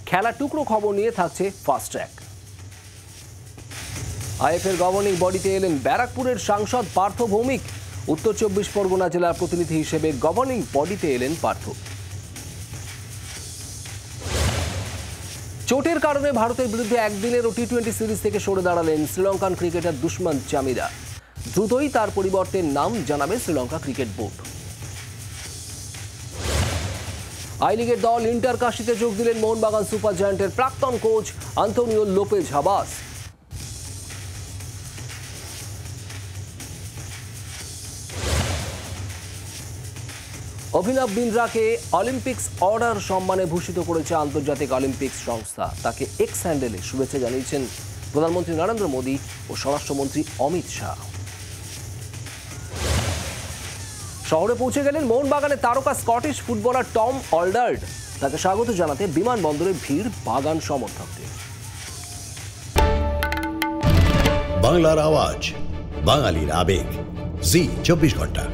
খেলা টুকরো খবর নিয়ে থাকছে ফাস্ট ট্র্যাক। আইএফএর গভর্নিং বডিতে এলেন ব্যারাকপুরের সাংসদ পার্থ ভৌমিক। উত্তর 24 পরগনা জেলার প্রতিনিধি হিসেবে গভর্নিং বডিতে এলেন পার্থ। চোটের কারণে ভারতের বিরুদ্ধে একদিনের টি-20 সিরিজ থেকে সরে দাঁড়ালেন শ্রীলঙ্কান ক্রিকেটার দুষ্মন্ত চামিরা। দ্রুতই তার পরিবর্তে নাম জানাবে শ্রীলঙ্কা ক্রিকেট বোর্ড। আই লিগের দল ইন্টার কাশিতে যোগ দিলেন মোহনবাগান সুপার জায়ান্টের প্রাক্তন কোচ আন্তোনিও লোপেজ হাবাস। অভিনব বিন্দ্রাকে অলিম্পিক্স অর্ডার সম্মানে ভূষিত করেছে আন্তর্জাতিক অলিম্পিক্স সংস্থা। তাকে এক্স হ্যান্ডেলে শুভেচ্ছা জানিয়েছেন প্রধানমন্ত্রী নরেন্দ্র মোদী ও স্বরাষ্ট্রমন্ত্রী অমিত শাহ। শহরে পৌঁছে গেলেন মোহনবাগানের তারকা স্কটিশ ফুটবলার টম অলডার্ড। তাকে স্বাগত জানাতে বিমানবন্দরে ভিড় বাগান সমর্থকদের। বাংলার আওয়াজ, বাঙালির আবেগ, জি 24 ঘন্টা।